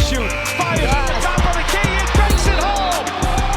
shoot. Fires at the top of the key and banks it home.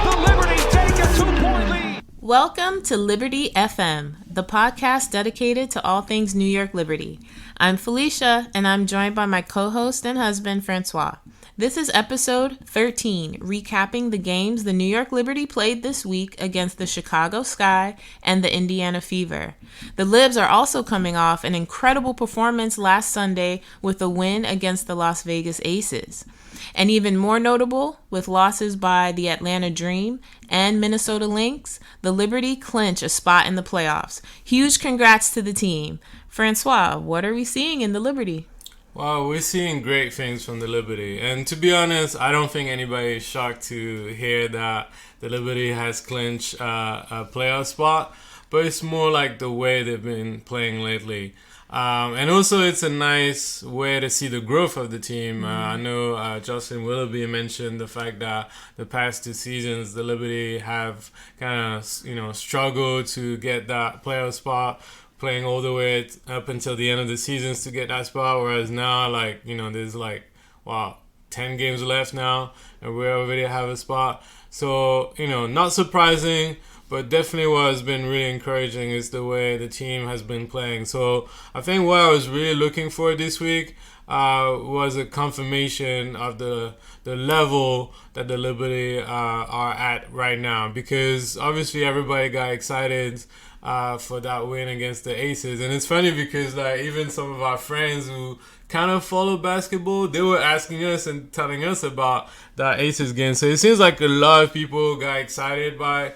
The Liberty take a 2-point lead. Welcome to Liberty FM, the podcast dedicated to all things New York Liberty. I'm Felicia, and I'm joined by my co-host and husband, Francois. This is episode 13, recapping the games the New York Liberty played this week against the Chicago Sky and the Indiana Fever. The Libs are also coming off an incredible performance last Sunday with a win against the Las Vegas Aces. And even more notable, with losses by the Atlanta Dream and Minnesota Lynx, the Liberty clinch a spot in the playoffs. Huge congrats to the team. Francois, what are we seeing in the Liberty? Wow, we're seeing great things from the Liberty. And to be honest, I don't think anybody is shocked to hear that the Liberty has clinched a playoff spot. But it's more like the way they've been playing lately. And also, it's a nice way to see the growth of the team. I know Justin Willoughby mentioned the fact that the past 2 seasons, the Liberty have kind of, struggled to get that playoff spot, playing all the way up until the end of the seasons to get that spot, whereas now, there's 10 games left now, and we already have a spot. So, not surprising, but definitely what has been really encouraging is the way the team has been playing. So, I think what I was really looking for this week was a confirmation of the level that the Liberty are at right now, because obviously everybody got excited for that win against the Aces. And it's funny because even some of our friends who kind of follow basketball, they were asking us and telling us about that Aces game. So it seems like a lot of people got excited by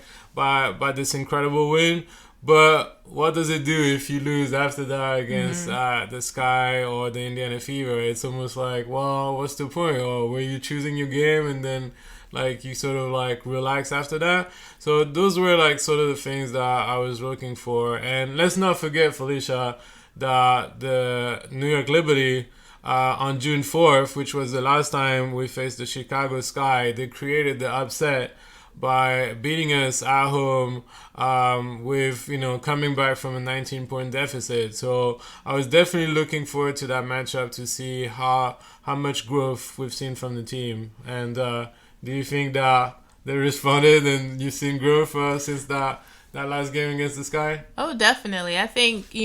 this incredible win. But what does it do if you lose after that against the Sky or the Indiana Fever? It's almost like, well, what's the point? Or were you choosing your game and then you sort of relax after that? So those were sort of the things that I was looking for. And let's not forget, Felicia, that the New York Liberty on June 4th, which was the last time we faced the Chicago Sky, they created the upset by beating us at home with, coming back from a 19-point deficit. So I was definitely looking forward to that matchup to see how much growth we've seen from the team. And do you think that they responded and you've seen growth since that last game against the Sky? Oh, definitely. I think,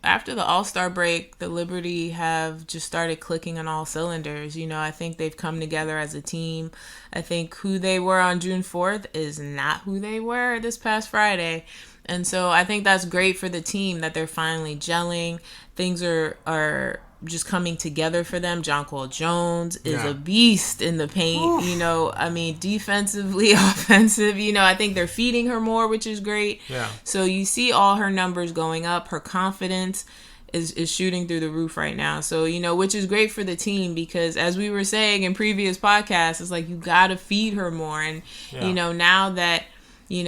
after the All-Star break, the Liberty have just started clicking on all cylinders. I think they've come together as a team. I think who they were on June 4th is not who they were this past Friday. And so I think that's great for the team that they're finally gelling. Things are just coming together for them. Jonquel Jones is a beast in the paint. Oof. Defensively, offensive, I think they're feeding her more, which is great. Yeah. So you see all her numbers going up. Her confidence is shooting through the roof right now. So, which is great for the team because as we were saying in previous podcasts, it's like you got to feed her more. And, now that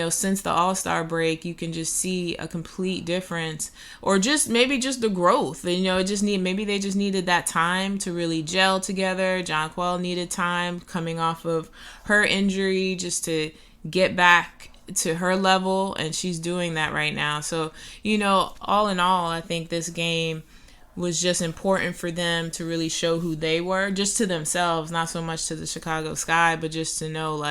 since the All-Star break, you can just see a complete difference, or just maybe just the growth. Maybe they just needed that time to really gel together. Jonquel needed time coming off of her injury just to get back to her level, and she's doing that right now. So, all in all, I think this game was just important for them to really show who they were, just to themselves, not so much to the Chicago Sky, but just to know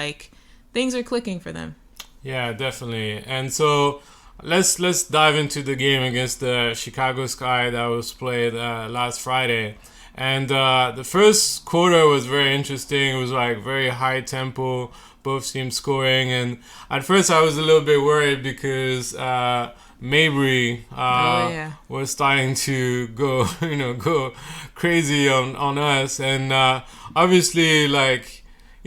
things are clicking for them. Yeah, definitely. And so let's dive into the game against the Chicago Sky that was played last Friday. And the first quarter was very interesting. It was very high tempo, both teams scoring. And at first I was a little bit worried because Mabry was starting to go crazy on us. And obviously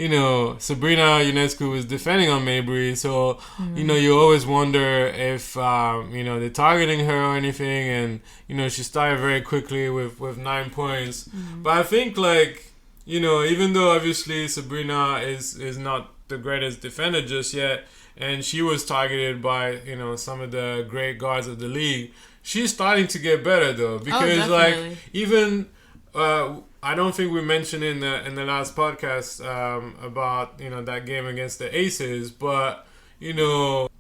Sabrina Ionescu was defending on Mabry, so, you always wonder if, they're targeting her or anything, and, she started very quickly with 9 points. Mm-hmm. But I think, even though obviously Sabrina is not the greatest defender just yet, and she was targeted by, some of the great guards of the league, she's starting to get better, though, because, even... I don't think we mentioned in the last podcast about that game against the Aces, but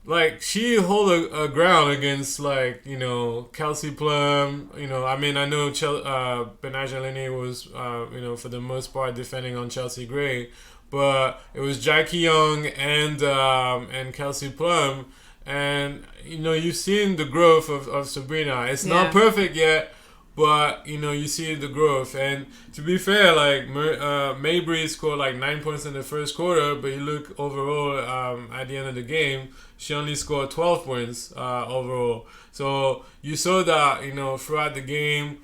like she hold a ground against Kelsey Plum. I mean, I know Benaja Lene was for the most part defending on Chelsea Gray, but it was Jackie Young and Kelsey Plum, and you've seen the growth of Sabrina. It's not perfect yet, but you see the growth. And to be fair, like Mabry scored like 9 points in the first quarter, but you look overall at the end of the game, she only scored 12 points overall. So you saw that throughout the game,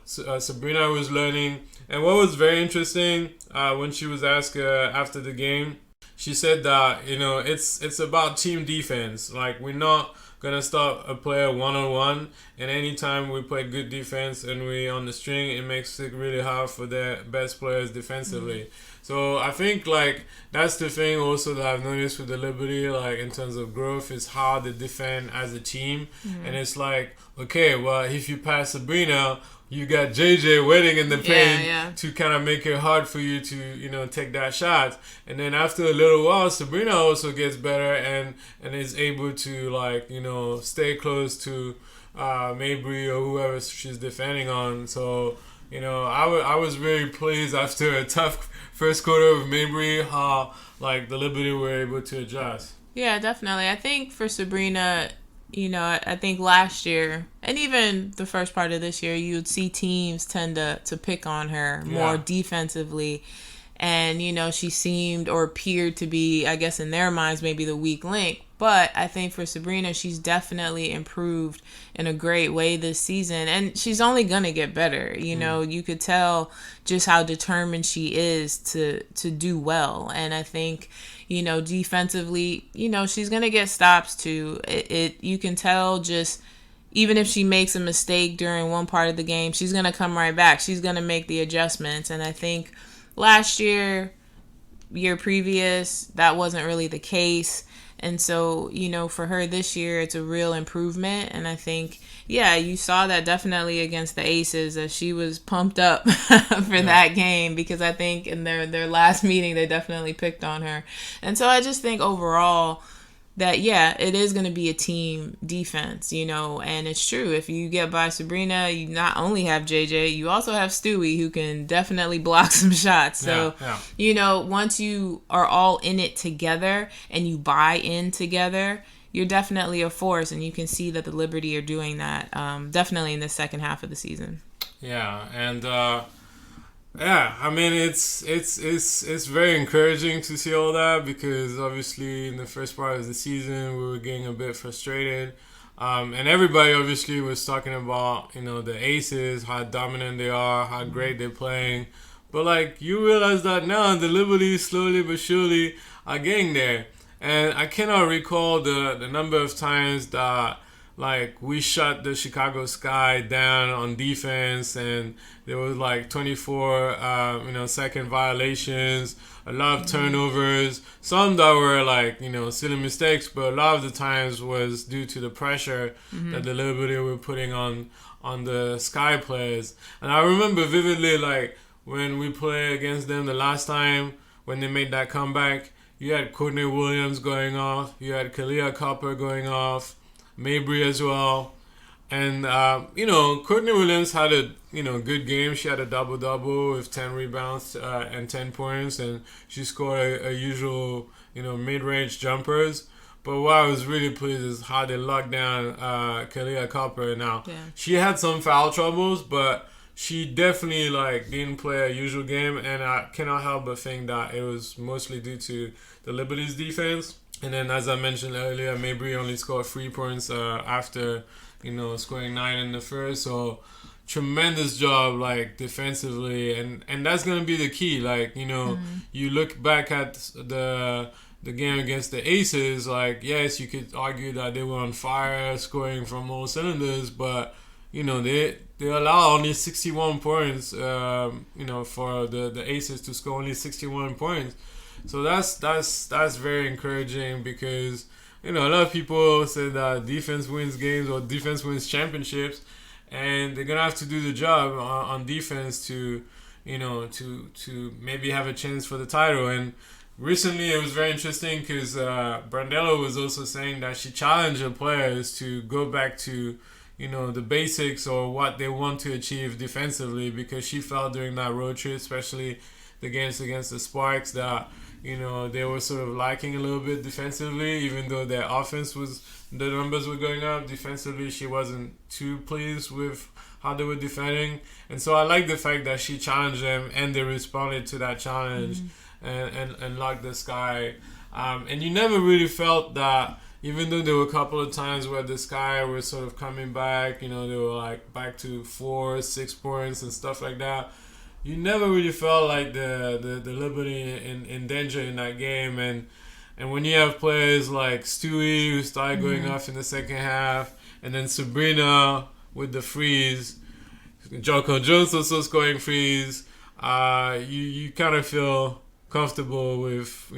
Sabrina was learning. And what was very interesting when she was asked after the game, she said that it's about team defense. Like, we're not gonna stop a player one-on-one, and anytime we play good defense and we on the string, it makes it really hard for the best players defensively. So I think like that's the thing also that I've noticed with the Liberty, like in terms of growth, is how they defend as a team. And it's like, okay, well, if you pass Sabrina, you got JJ waiting in the paint to kind of make it hard for you to, take that shot. And then after a little while, Sabrina also gets better and is able to stay close to Mabry or whoever she's defending on. So, I was very pleased after a tough first quarter of Mabry how the Liberty were able to adjust. Yeah, definitely. I think for Sabrina, I think last year and even the first part of this year, you would see teams tend to pick on her more defensively. And, she seemed or appeared to be, I guess in their minds, maybe the weak link. But I think for Sabrina, she's definitely improved in a great way this season. And she's only going to get better. You could tell just how determined she is to do well. And I think, defensively, she's going to get stops too. You can tell just even if she makes a mistake during one part of the game, she's going to come right back. She's going to make the adjustments. And I think last year previous, that wasn't really the case. And so, for her this year, it's a real improvement. And I think, you saw that definitely against the Aces, as she was pumped up for that game, because I think in their last meeting, they definitely picked on her. And so I just think overall that, it is going to be a team defense, and it's true. If you get by Sabrina, you not only have JJ, you also have Stewie, who can definitely block some shots. So, once you are all in it together and you buy in together, you're definitely a force, and you can see that the Liberty are doing that definitely in the second half of the season. Yeah, and I mean, it's very encouraging to see all that, because obviously in the first part of the season we were getting a bit frustrated, and everybody obviously was talking about the Aces, how dominant they are, how great they're playing, but you realize that now the Liberty slowly but surely are getting there, and I cannot recall the number of times that we shut the Chicago Sky down on defense, and there was 24 second violations, a lot of turnovers, some that were silly mistakes, but a lot of the times was due to the pressure that the Liberty were putting on the Sky players. And I remember vividly when we played against them the last time when they made that comeback, you had Courtney Williams going off, you had Kalia Copper going off, Mabry as well. And, Courtney Williams had a, good game. She had a double-double with 10 rebounds and 10 points. And she scored a usual, mid-range jumpers. But what I was really pleased is how they locked down Kalia Copper. Now, she had some foul troubles, but she definitely, didn't play a usual game. And I cannot help but think that it was mostly due to the Liberty's defense. And then, as I mentioned earlier, Mabry only scored 3 points after, scoring 9 in the first. So, tremendous job, defensively. And that's going to be the key. You look back at the game against the Aces, yes, you could argue that they were on fire, scoring from all cylinders. But, they allow only 61 points, for the Aces to score only 61 points. So that's very encouraging, because a lot of people say that defense wins games or defense wins championships, and they're gonna have to do the job on defense to maybe have a chance for the title. And recently it was very interesting because Brandello was also saying that she challenged her players to go back to, the basics or what they want to achieve defensively, because she felt during that road trip, especially the games against the Sparks, that they were sort of lacking a little bit defensively, even though their the numbers were going up. Defensively, she wasn't too pleased with how they were defending. And so I like the fact that she challenged them and they responded to that challenge and locked the sky. And you never really felt that, even though there were a couple of times where the Sky were sort of coming back, they were like back to 4-6 points and stuff like that. You never really felt like the Liberty in danger in that game. And when you have players like Stewie, who started going off in the second half, and then Sabrina with the freeze, Joko Jones also scoring freeze, you kind of feel comfortable with,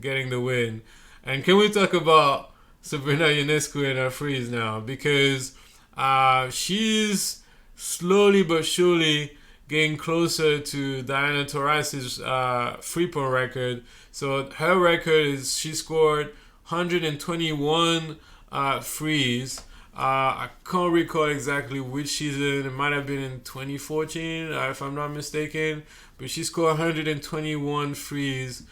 getting the win. And can we talk about Sabrina Ionescu and her freeze now? Because she's slowly but surely getting closer to Diana Taurasi's free-point record. So her record is she scored 121 frees. I can't recall exactly which season. It might have been in 2014, if I'm not mistaken. But she scored 121 frees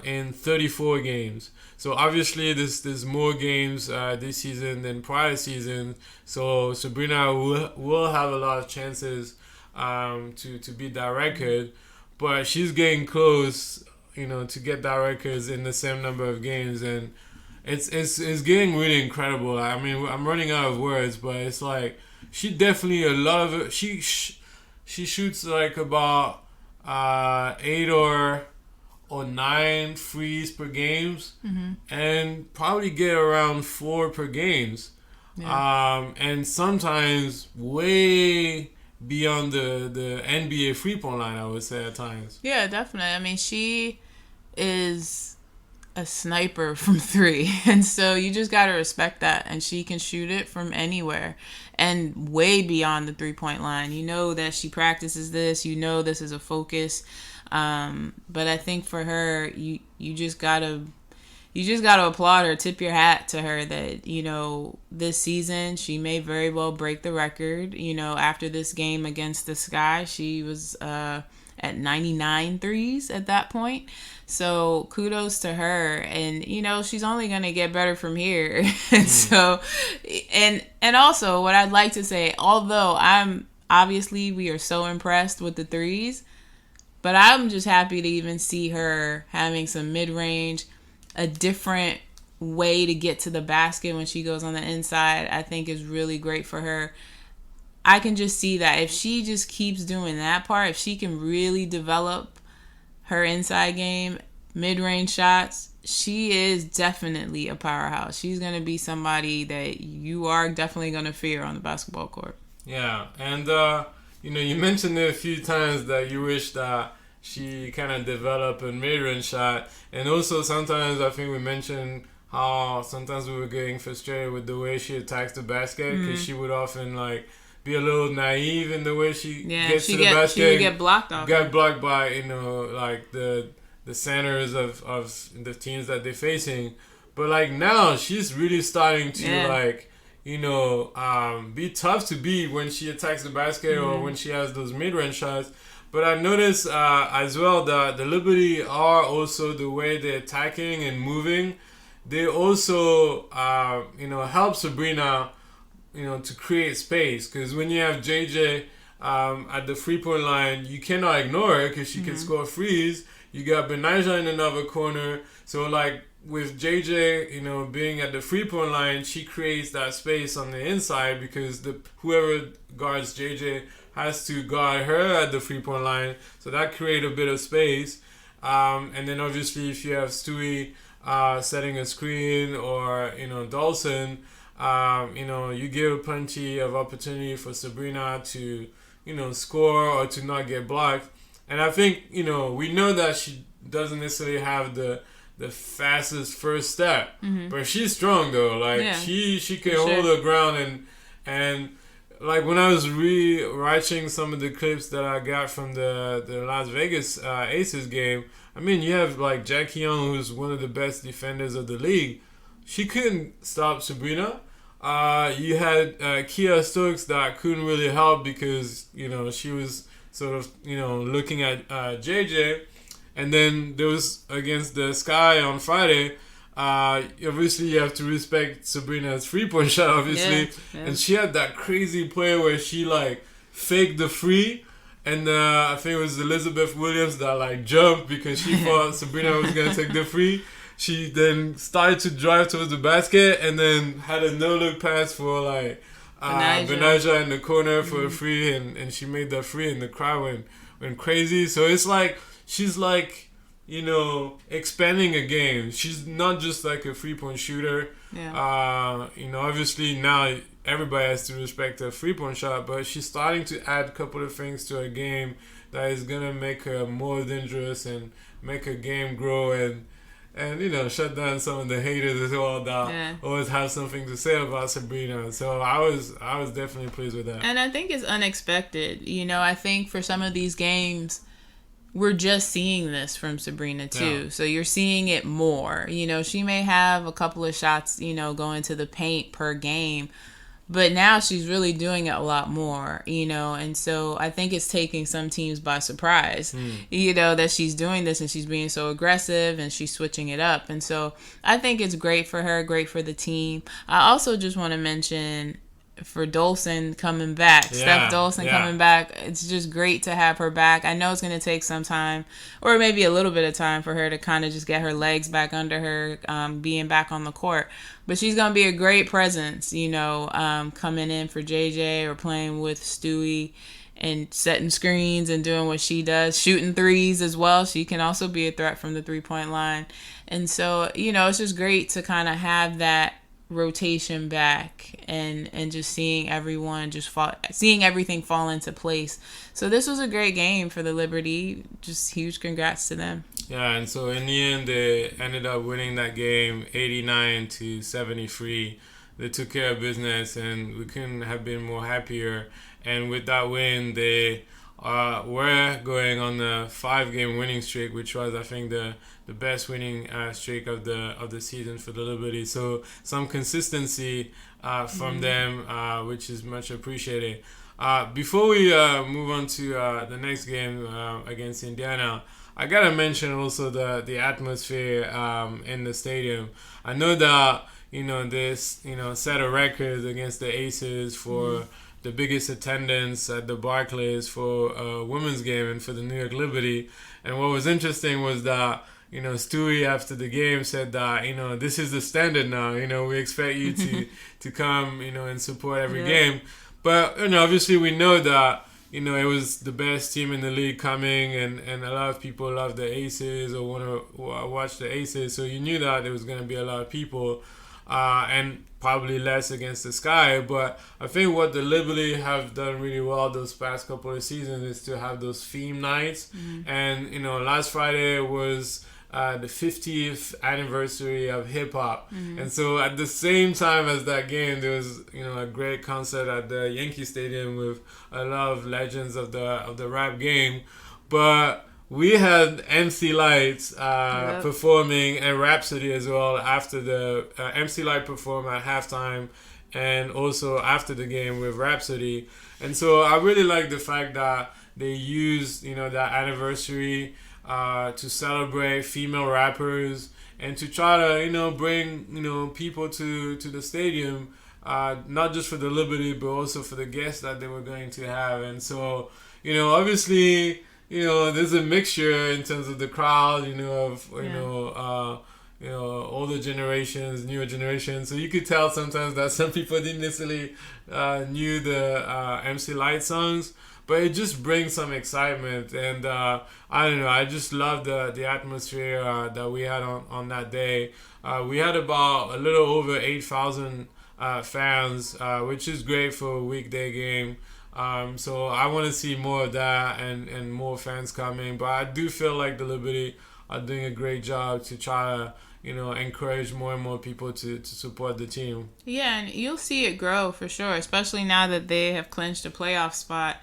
in 34 games. So obviously there's more games this season than prior season. So Sabrina will have a lot of chances to beat that record, but she's getting close, to get that record in the same number of games, and it's getting really incredible. I mean, I'm running out of words, but it's like she definitely she shoots like about 8 or 9 frees per games, and probably get around 4 per games, and sometimes way beyond the NBA free-point line, I would say, at times. Yeah, definitely. I mean, she is a sniper from 3, and so you just got to respect that, and she can shoot it from anywhere and way beyond the 3-point line. You know that she practices this. You know this is a focus. But I think for her, you just gotta applaud her, tip your hat to her that, this season she may very well break the record. After this game against the Sky, she was at 99 threes at that point. So kudos to her. And, she's only going to get better from here. And so, and also what I'd like to say, although obviously we are so impressed with the threes, but I'm just happy to even see her having some mid-range, a different way to get to the basket when she goes on the inside. I think is really great for her. I can just see that if she just keeps doing that part, if she can really develop her inside game, mid-range shots, she is definitely a powerhouse. She's going to be somebody that you are definitely going to fear on the basketball court. Yeah, and you mentioned it a few times that you wish that she kind of developed a mid-range shot. And also sometimes I think we mentioned how sometimes we were getting frustrated with the way she attacks the basket, because she would often be a little naive in the way she gets to the basket. She would get blocked off. Got blocked by, the centers of the teams that they're facing. But now she's really starting to be tough to beat when she attacks the basket or when she has those mid-range shots. But I noticed as well that the Liberty are also, the way they're attacking and moving, they also help Sabrina to create space. Because when you have JJ at the free-point line, you cannot ignore her because she can score frees. You got Benaja in another corner. So with JJ, being at the free-point line, she creates that space on the inside because whoever guards JJ has to guard her at the free-point line. So that creates a bit of space. And then obviously if you have Stewie setting a screen or, Dawson, you give plenty of opportunity for Sabrina to, score or to not get blocked. And I think, we know that she doesn't necessarily have the fastest first step, but she's strong though. She can hold her ground and like when I was re-watching some of the clips that I got from the Las Vegas Aces game, I mean, you have like Jackie Young, who's one of the best defenders of the league. She couldn't stop Sabrina. You had Kia Stokes that couldn't really help because, she was sort of, looking at JJ. And then there was against the Sky on Friday. Obviously, you have to respect Sabrina's 3-point shot, obviously. Yeah. And she had that crazy play where she, like, faked the free. And I think it was Elizabeth Williams that, like, jumped because she thought Sabrina was going to take the free. She then started to drive towards the basket and then had a no-look pass for, like, Benaja in the corner for a free. And she made that free and the crowd went crazy. So it's like, she's like, expanding a game. She's not just like a 3-point shooter. Yeah. Obviously now everybody has to respect her 3-point shot, but she's starting to add a couple of things to her game that is going to make her more dangerous and make her game grow and shut down some of the haters as well that always have something to say about Sabrina. So I was definitely pleased with that. And I think it's unexpected. I think for some of these games, we're just seeing this from Sabrina too. Yeah. So you're seeing it more. She may have a couple of shots, going to the paint per game, but now she's really doing it a lot more, and so I think it's taking some teams by surprise, that she's doing this and she's being so aggressive and she's switching it up. And so I think it's great for her, great for the team. I also just want to mention for Dolson coming back, Steph Dolson coming back. It's just great to have her back. I know it's going to take some time or maybe a little bit of time for her to kind of just get her legs back under her, being back on the court. But she's going to be a great presence, coming in for JJ or playing with Stewie and setting screens and doing what she does, shooting threes as well. She can also be a threat from the 3-point line. And so, it's just great to kind of have that rotation back and just seeing everyone seeing everything fall into place. So this was a great game for the Liberty. Just huge congrats to them. Yeah, and so in the end they ended up winning that game 89-73. They took care of business and we couldn't have been more happier. And with that win, they were going on the 5-game winning streak, which was, I think, the best winning streak of the season for the Liberty. So some consistency from them, which is much appreciated. Before we move on to the next game against Indiana, I gotta mention also the atmosphere in the stadium. I know that this set a record against the Aces for the biggest attendance at the Barclays for a women's game and for the New York Liberty. And what was interesting was that, Stewie after the game said that, this is the standard now. We expect you to come, and support every game. But, obviously we know that, it was the best team in the league coming and a lot of people love the Aces or want to watch the Aces. So you knew that there was going to be a lot of people. And probably less against the Sky, but I think what the Liberty have done really well those past couple of seasons is to have those theme nights. And last Friday was the 50th anniversary of hip hop, and so at the same time as that game, there was a great concert at the Yankee Stadium with a lot of legends of the rap game, but we had MC Light performing and Rhapsody as well after the MC Light performed at halftime and also after the game with Rhapsody. And so I really like the fact that they used, that anniversary to celebrate female rappers and to try to, bring, people to the stadium, not just for the Liberty, but also for the guests that they were going to have. And so, obviously, there's a mixture in terms of the crowd, of older generations, newer generations. So you could tell sometimes that some people didn't necessarily knew the MC Light songs, but it just brings some excitement. And I don't know, I just love the atmosphere that we had on that day. We had about a little over 8,000 fans, which is great for a weekday game. So I want to see more of that and more fans coming. But I do feel like the Liberty are doing a great job to try to, encourage more and more people to support the team. Yeah, and you'll see it grow for sure, especially now that they have clinched a playoff spot.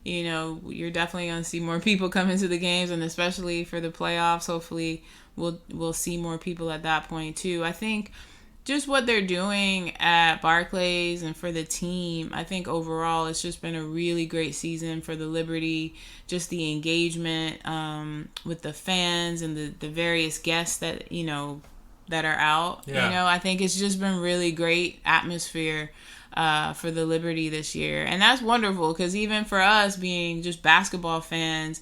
You're definitely going to see more people come into the games, and especially for the playoffs, hopefully we'll see more people at that point too. I think just what they're doing at Barclays and for the team, I think overall it's just been a really great season for the Liberty. Just the engagement with the fans and the various guests that that are out. Yeah. I think it's just been really great atmosphere for the Liberty this year, and that's wonderful because even for us being just basketball fans,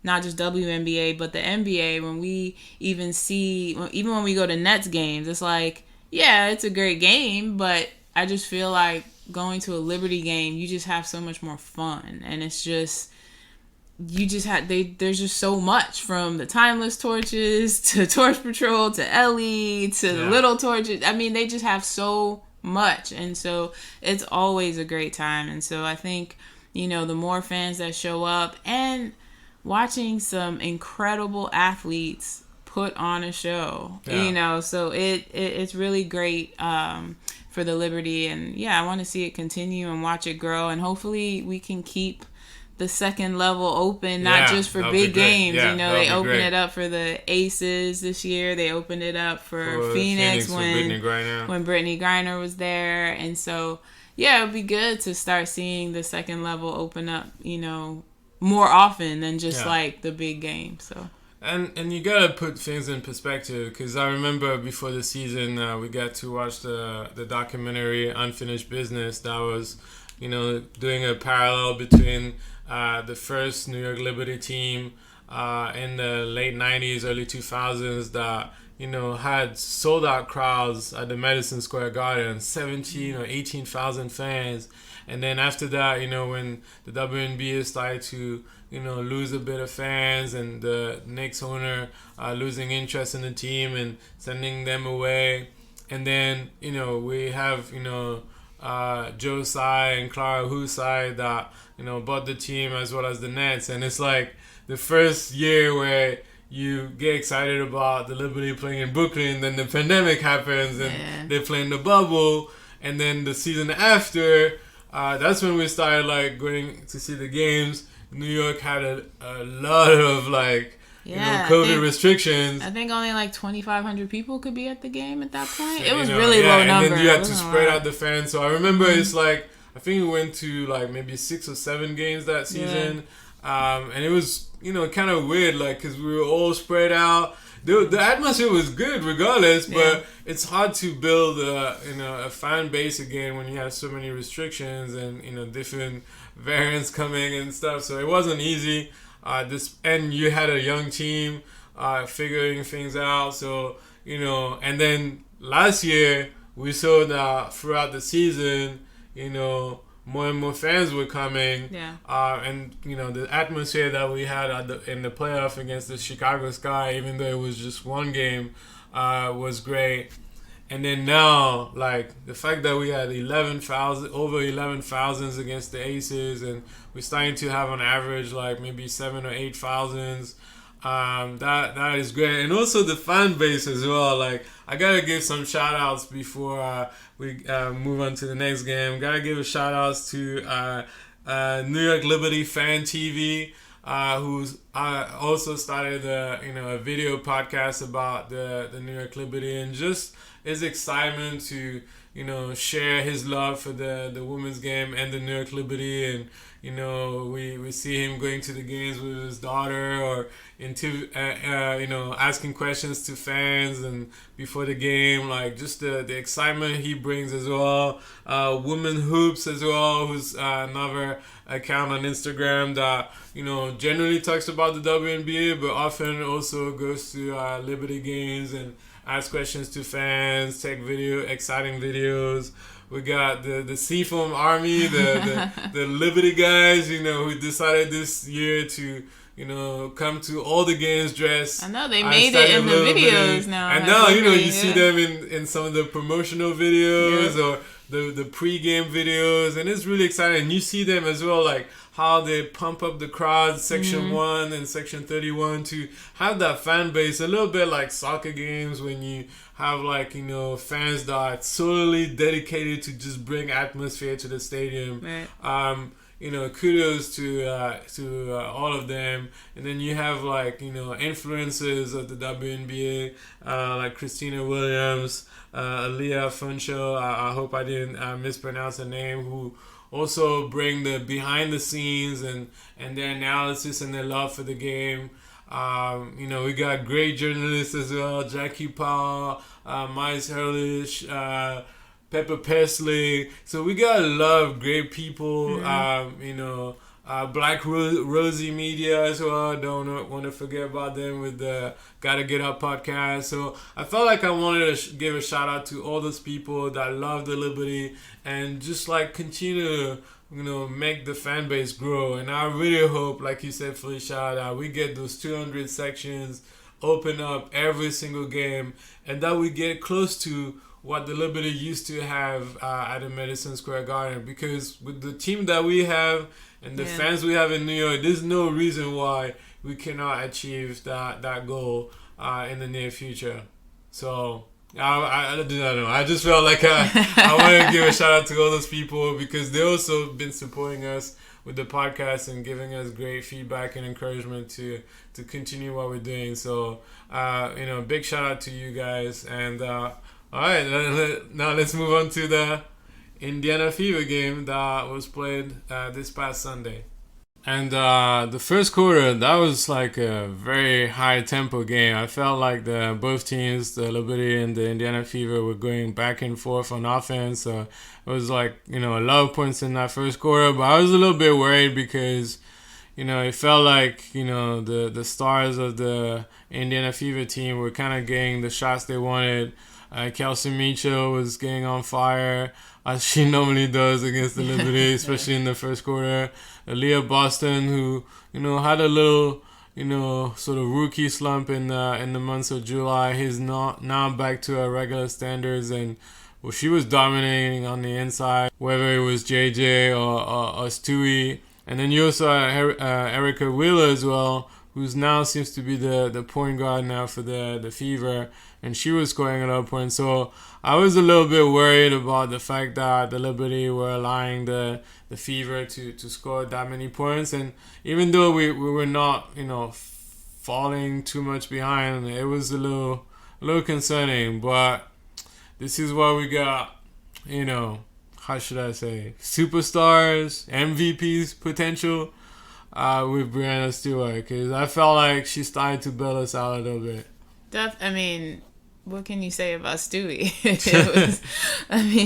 not just WNBA but the NBA, when we even when we go to Nets games, it's like, yeah, it's a great game, but I just feel like going to a Liberty game, you just have so much more fun, and it's just there's just so much, from the timeless torches to Torch Patrol to Ellie to the little torches. I mean, they just have so much, and so it's always a great time. And so I think the more fans that show up, and watching some incredible athletes put on a show, so it's really great for the Liberty. And I want to see it continue and watch it grow, and hopefully we can keep the second level open, not just for big games. They opened it up for the Aces this year. They opened it up for Phoenix when Brittany Griner was there. And so, it would be good to start seeing the second level open up, more often than just like the big game. So. And you gotta put things in perspective, because I remember before the season we got to watch the documentary Unfinished Business that was doing a parallel between the first New York Liberty team in the late 90s, early 2000s that, had sold out crowds at the Madison Square Garden, 17 or 18,000 fans. And then after that, when the WNBA started to, lose a bit of fans, and the Knicks owner losing interest in the team and sending them away. And then, we have, Joe Tsai and Clara Husai that bought the team, as well as the Nets. And it's like the first year where you get excited about the Liberty playing in Brooklyn, then the pandemic happens and they play in the bubble. And then the season after, that's when we started like going to see the games. New York had a lot of COVID restrictions. I think only like 2,500 people could be at the game at that point. It was really low number. And then you had to spread out the fans. So I remember it's like, I think we went to like maybe 6 or 7 games that season. And it was, kind of weird, like, because we were all spread out. The atmosphere was good regardless, but it's hard to build a fan base again when you have so many restrictions and different variants coming and stuff. So it wasn't easy. And you had a young team figuring things out. So and then last year we saw that throughout the season, more and more fans were coming. And the atmosphere that we had in the playoff against the Chicago Sky, even though it was just one game, was great. And then now, like, the fact that we had over 11,000 against the Aces, and we're starting to have on average like maybe 7,000 or 8,000. That is great. And also the fan base as well. Like, I gotta give some shout outs before we move on to the next game. Gotta give a shout outs to New York Liberty Fan TV, who's also started a video podcast about the New York Liberty, and just his excitement to share his love for the women's game and the New York Liberty. And we see him going to the games with his daughter, or asking questions to fans and before the game, like just the excitement he brings as well. Women Hoops as well, who's another account on Instagram that generally talks about the WNBA, but often also goes to Liberty games and ask questions to fans, take exciting videos. We got the Seafoam Army, the Liberty guys, who decided this year to, come to all the games dressed. I know, they made it in the videos now. And now, you see them in some of the promotional videos, or the pre-game videos, and it's really exciting. And you see them as well, like how they pump up the crowd, section 1 and section 31, to have that fan base, a little bit like soccer games when you have like, you know, fans that are solely dedicated to just bring atmosphere to the stadium. Right. You know, kudos to all of them. And then you have like, you know, influencers of the WNBA, like Christina Williams, Aaliyah Funcho, I hope I didn't mispronounce her name, who also bring the behind the scenes and their analysis and their love for the game. You know, we got great journalists as well, Jackie Powell, Miles Hurlish, Pepper Pesley. So we got a lot of great people. You know, Black Rosie Media as well. Don't want to forget about them with the Gotta Get Up podcast. So I felt like I wanted to give a shout out to all those people that love the Liberty and just like continue to, you know, make the fan base grow. And I really hope, like you said, Felicia, that we get those 200 sections open up every single game, and that we get close to what the Liberty used to have at the Madison Square Garden. Because with the team that we have and the fans we have in New York, there's no reason why we cannot achieve that goal in the near future. So I don't know. I just felt like I wanted to give a shout out to all those people, because they also been supporting us with the podcast and giving us great feedback and encouragement to continue what we're doing. So, you know, big shout out to you guys. And all right, now let's move on to the Indiana Fever game that was played this past Sunday. And the first quarter, that was like a very high tempo game. I felt like both teams, the Liberty and the Indiana Fever, were going back and forth on offense. So it was like, you know, a lot of points in that first quarter. But I was a little bit worried because, you know, it felt like, you know, the stars of the Indiana Fever team were kind of getting the shots they wanted. Kelsey Mitchell was getting on fire, as she normally does against the Liberty, especially in the first quarter. Aaliyah Boston, who, you know, had a little, you know, sort of rookie slump in the months of July. He's now back to her regular standards, and well, she was dominating on the inside, whether it was JJ or Stewie. And then you also had Erica Wheeler as well, who's now seems to be the point guard now for the Fever, and she was scoring a lot of points. So I was a little bit worried about the fact that the Liberty were allowing the Fever to score that many points. And even though we were not, you know, falling too much behind, it was a little concerning. But this is what we got, you know, how should I say, superstars, MVPs potential with Breanna Stewart, because I felt like she started to bail us out a little bit. I mean, what can you say about Stewie?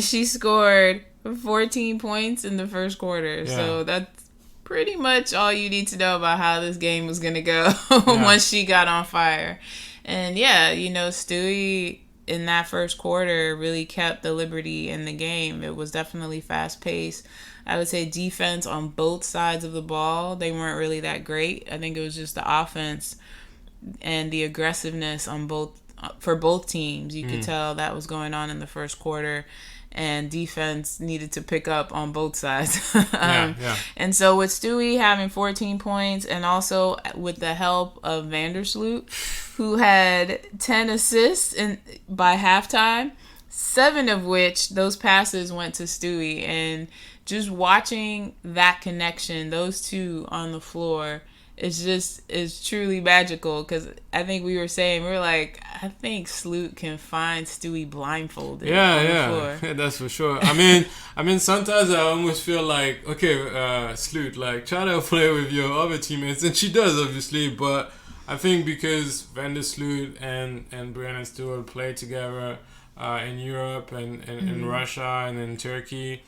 She scored 14 points in the first quarter. Yeah. So that's pretty much all you need to know about how this game was going to go once she got on fire. And yeah, you know, Stewie in that first quarter really kept the Liberty in the game. It was definitely fast-paced. I would say defense on both sides of the ball, they weren't really that great. I think it was just the offense and the aggressiveness for both teams. You could tell that was going on in the first quarter, and defense needed to pick up on both sides. And so with Stewie having 14 points, and also with the help of Vandersloot, who had 10 assists by halftime, 7 of which those passes went to Stewie. And just watching that connection, those two on the floor, is truly magical. Because I think we were like, I think Sloot can find Stewie blindfolded on the floor. Yeah, that's for sure. I mean, sometimes I almost feel like, okay, Sloot, like, try to play with your other teammates, and she does, obviously, but I think because Vandersloot and Breanna Stewart play together in Europe and in Russia and in Turkey,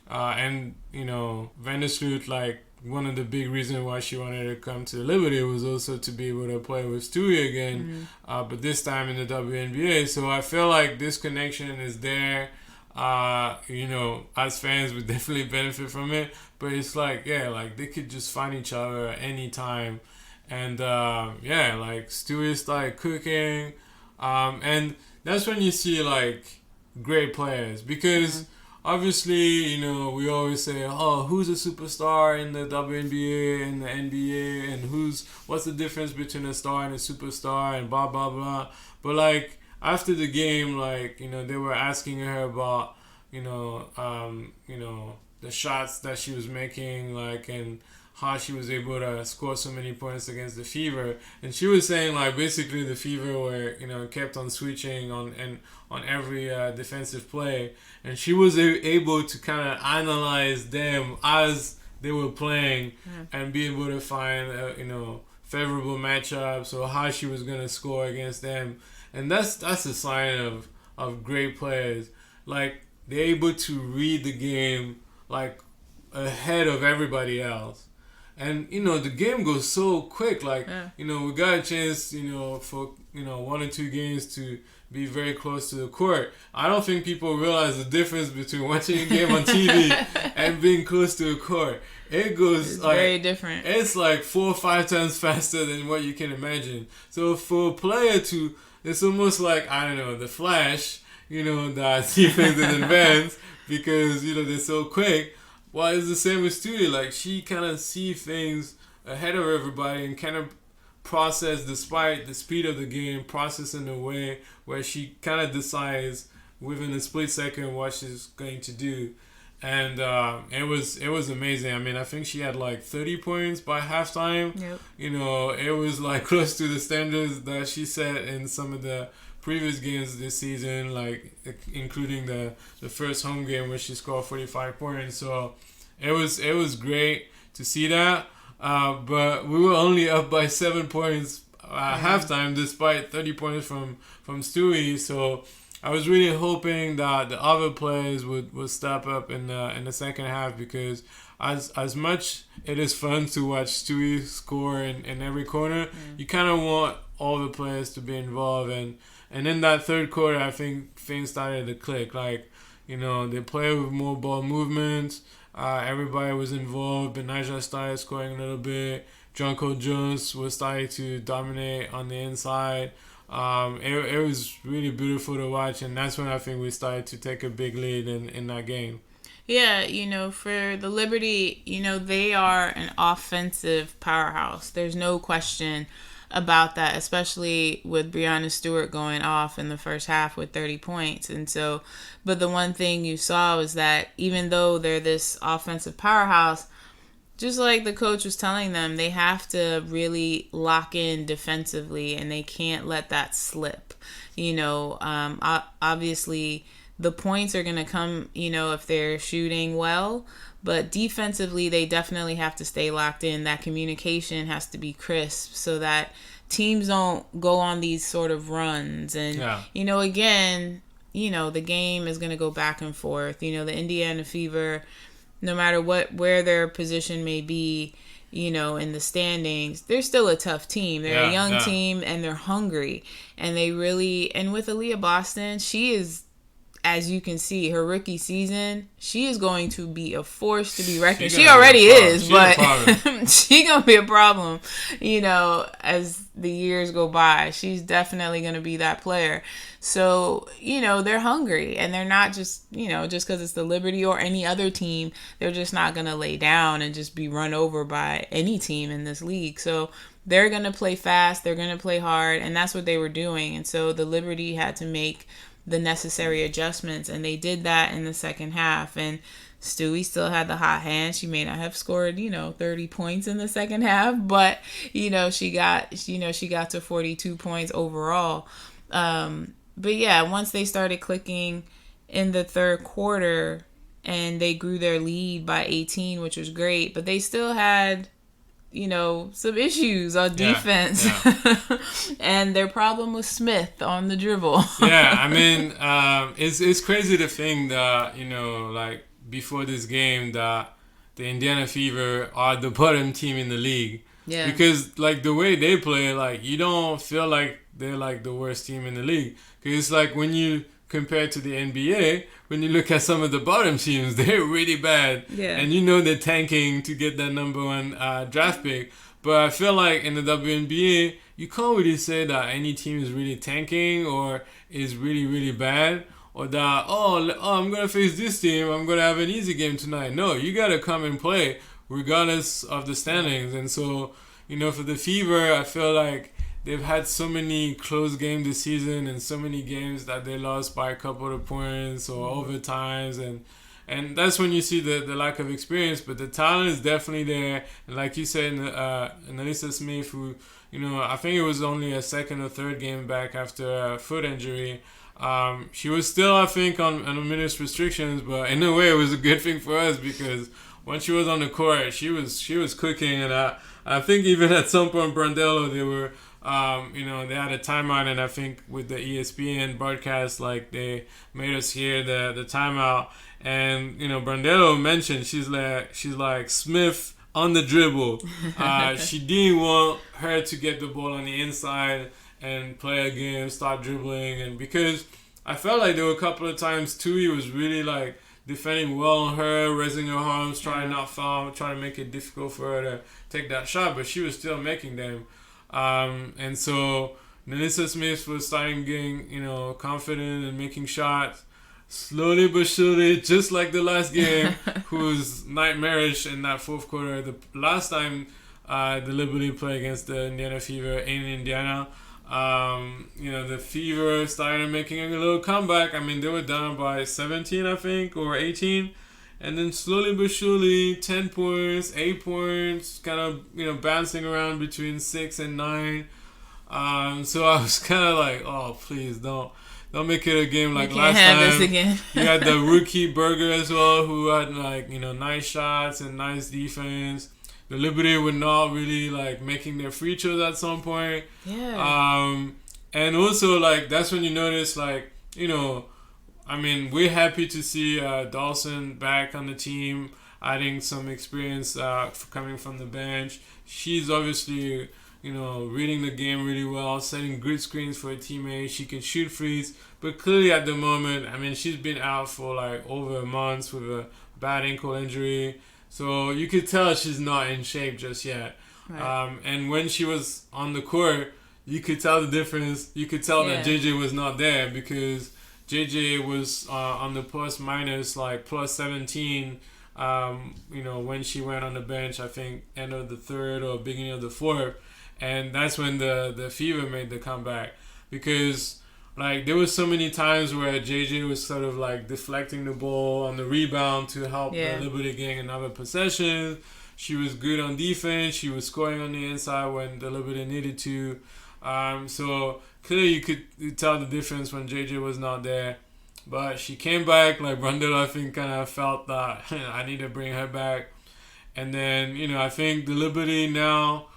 and, you know, Vandersloot, like, one of the big reasons why she wanted to come to the Liberty was also to be able to play with Stewie again, but this time in the WNBA. So I feel like this connection is there. You know, as fans, we definitely benefit from it. But it's like, like they could just find each other at any time. And like Stewie started cooking. And that's when you see like great players, because obviously, we always say, oh, who's a superstar in the WNBA and the NBA, and what's the difference between a star and a superstar, and blah blah blah. But like after the game, like they were asking her about the shots that she was making, like, and how she was able to score so many points against the Fever, and she was saying like basically the Fever were kept on switching on every defensive play, and she was able to kind of analyze them as they were playing and be able to find favorable matchups or how she was gonna score against them, and that's a sign of great players. Like they're able to read the game like ahead of everybody else. And the game goes so quick. Like we got a chance for 1 or 2 games to be very close to the court. I don't think people realize the difference between watching a game on TV and being close to a court. It's like very different. It's like 4 or 5 times faster than what you can imagine. So for a player it's almost like, I don't know, the Flash, that see things in advance because they're so quick. Well, it's the same with Stewie. Like, she kind of see things ahead of everybody and kind of process, despite the speed of the game, process in a way where she kind of decides within a split second what she's going to do. And it was amazing. I mean, I think she had like 30 points by halftime. Yep. It was like close to the standards that she set in some of the previous games this season, like including the first home game where she scored 45 points. So it was great to see that. But we were only up by 7 points at halftime, despite 30 points from Stewie. So I was really hoping that the other players would step up in the second half, because as much it is fun to watch Stewie score in every corner, you kind of want all the players to be involved. And in that third quarter, I think things started to click. Like, they played with more ball movement. Everybody was involved. Benaja started scoring a little bit. Jonko Jones was starting to dominate on the inside. It was really beautiful to watch, and that's when I think we started to take a big lead in that game. Yeah, for the Liberty, they are an offensive powerhouse. There's no question about that, especially with Breanna Stewart going off in the first half with 30 points. And so, but the one thing you saw was that even though they're this offensive powerhouse, just like the coach was telling them, they have to really lock in defensively, and they can't let that slip. Obviously the points are going to come, if they're shooting well, but defensively they definitely have to stay locked in. That communication has to be crisp so that teams don't go on these sort of runs. And, again, the game is going to go back and forth. The Indiana Fever, no matter where their position may be, in the standings, they're still a tough team. They're a young team, and they're hungry. And they really, and with Aaliyah Boston, she is, as you can see, her rookie season, she is going to be a force to be reckoned. She already is, but she's going to be a problem, as the years go by. She's definitely going to be that player. So, they're hungry, and they're not just, just because it's the Liberty or any other team, they're just not going to lay down and just be run over by any team in this league. So they're going to play fast, they're going to play hard, and that's what they were doing. And so the Liberty had to make the necessary adjustments, and they did that in the second half. And Stewie still had the hot hand. She may not have scored 30 points in the second half, but she got to 42 points overall. But yeah, once they started clicking in the third quarter, and they grew their lead by 18, which was great, but they still had some issues on defense. And their problem was Smith on the dribble. I mean, it's crazy to think that, like before this game, that the Indiana Fever are the bottom team in the league. Yeah. Because like the way they play, like you don't feel like they're like the worst team in the league. Because it's like when you compare to the NBA, when you look at some of the bottom teams, they're really bad. Yeah. And they're tanking to get that number 1 draft pick. But I feel like in the WNBA, you can't really say that any team is really tanking or is really, really bad. or that, I'm going to face this team, I'm going to have an easy game tonight. No, you got to come and play regardless of the standings. And so, for the Fever, I feel like they've had so many close games this season and so many games that they lost by a couple of points or overtimes. And that's when you see the lack of experience. But the talent is definitely there. And like you said, Alyssa Smith, who, I think it was only a second or third game back after a foot injury. She was still, I think, on minutes restrictions, but in a way it was a good thing for us because when she was on the court, she was cooking. And I think even at some point, Brandello, they were, they had a timeout, and I think with the ESPN broadcast, like they made us hear the timeout. And Brandello mentioned she's like Smith on the dribble. She didn't want her to get the ball on the inside and play a game, start dribbling, and because I felt like there were a couple of times too, he was really like defending well on her, raising her arms, trying not foul, trying to make it difficult for her to take that shot, but she was still making them. And so Alyssa Smith was starting getting confident and making shots. Slowly but surely, just like the last game, who was nightmarish in that fourth quarter. The last time the Liberty played against the Indiana Fever in Indiana, the Fever started making a little comeback. I mean, they were down by 17, I think, or 18. And then slowly but surely, 10 points, 8 points, kind of, bouncing around between 6 and 9. So I was kind of like, oh, please don't make it a game like last time. This again. You had the rookie Berger as well, who had nice shots and nice defense. The Liberty were not really making their free throws at some point. Yeah. And also that's when you notice we're happy to see Dawson back on the team, adding some experience coming from the bench. She's obviously reading the game really well, setting good screens for her teammates. She can shoot threes, but clearly at the moment, she's been out for over a month with a bad ankle injury. So you could tell she's not in shape just yet. Right. And when she was on the court, you could tell the difference. You could tell that JJ was not there because JJ was on the plus minus plus 17. When she went on the bench, I think end of the third or beginning of the fourth. And that's when the Fever made the comeback because there was so many times where JJ was sort of deflecting the ball on the rebound to help the Liberty getting another possession. She was good on defense. She was scoring on the inside when the Liberty needed to. So clearly you could tell the difference when JJ was not there. But she came back. Brandel, I think, kind of felt that I need to bring her back. And then, I think the Liberty now,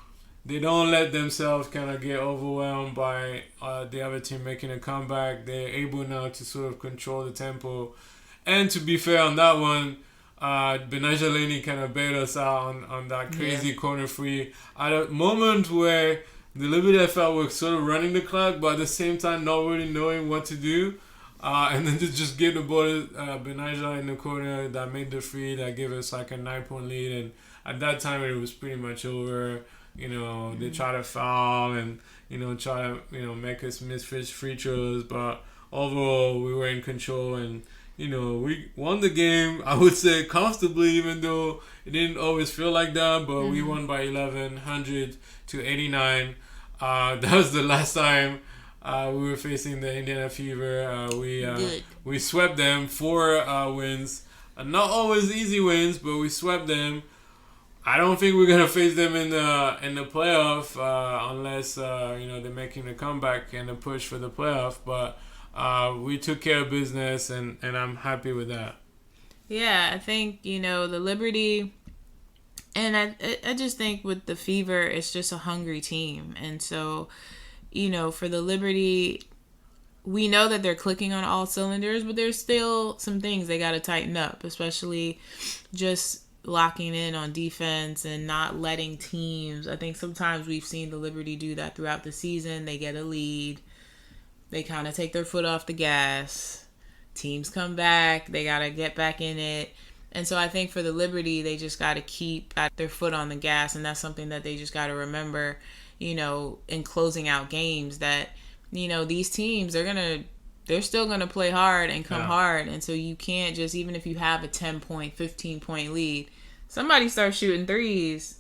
they don't let themselves kind of get overwhelmed by the other team making a comeback. They're able now to sort of control the tempo. And to be fair on that one, Benaja Laney kind of bailed us out on that crazy corner free. At a moment where the Liberty I felt were sort of running the clock, but at the same time not really knowing what to do. And then to just give the ball to Benaja in the corner that made the free, that gave us a 9-point lead. And at that time it was pretty much over. They try to foul and, try to, make us miss free throws. But overall, we were in control and, we won the game, I would say, comfortably, even though it didn't always feel like that. But we won by 11, 100-89. That was the last time we were facing the Indiana Fever. We swept them, 4 wins. Not always easy wins, but we swept them. I don't think we're gonna face them in the playoff unless they're making a comeback and a push for the playoff. But we took care of business, and I'm happy with that. Yeah, I think the Liberty, and I just think with the Fever, it's just a hungry team, and so for the Liberty, we know that they're clicking on all cylinders, but there's still some things they got to tighten up, especially just locking in on defense and not letting teams. I think sometimes we've seen the Liberty do that throughout the season. They get a lead, they kind of take their foot off the gas, teams come back, they got to get back in it. And so I think for the Liberty, they just got to keep their foot on the gas, and that's something that they just got to remember, in closing out games, that these teams, they're going to they're still going to play hard and come hard. And so you can't just, even if you have a 10-point, 15-point lead, somebody starts shooting threes,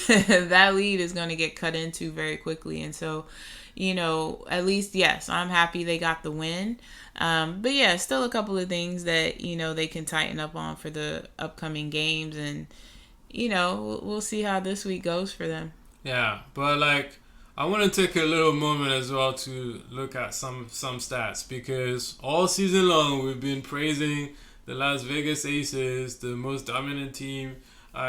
that lead is going to get cut into very quickly. And so, at least, yes, I'm happy they got the win. But yeah, still a couple of things that, they can tighten up on for the upcoming games. And, we'll see how this week goes for them. Yeah, but I want to take a little moment as well to look at some stats, because all season long we've been praising the Las Vegas Aces, the most dominant team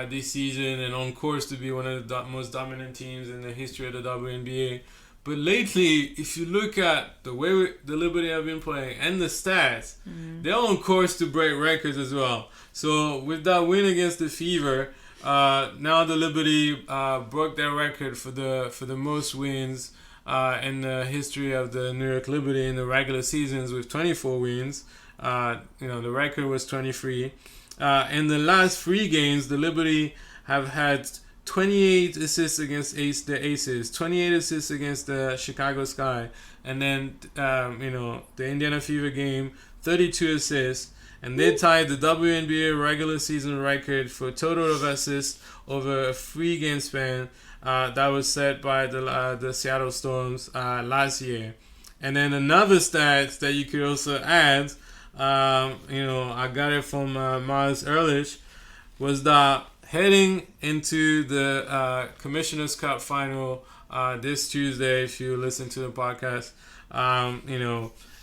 this season, and on course to be one of the most dominant teams in the history of the WNBA. But lately, if you look at the way the Liberty have been playing and the stats, they're on course to break records as well. So with that win against the Fever, now the Liberty broke their record for the most wins in the history of the New York Liberty in the regular seasons with 24 wins. The record was 23. In the last 3 games, the Liberty have had 28 assists against the Aces, 28 assists against the Chicago Sky, and then the Indiana Fever game, 32 assists. And they tied the WNBA regular season record for total of assists over a 3-game span that was set by the Seattle Storms last year. And then another stat that you could also add, I got it from Miles Ehrlich, was that heading into the Commissioner's Cup final this Tuesday, if you listen to the podcast,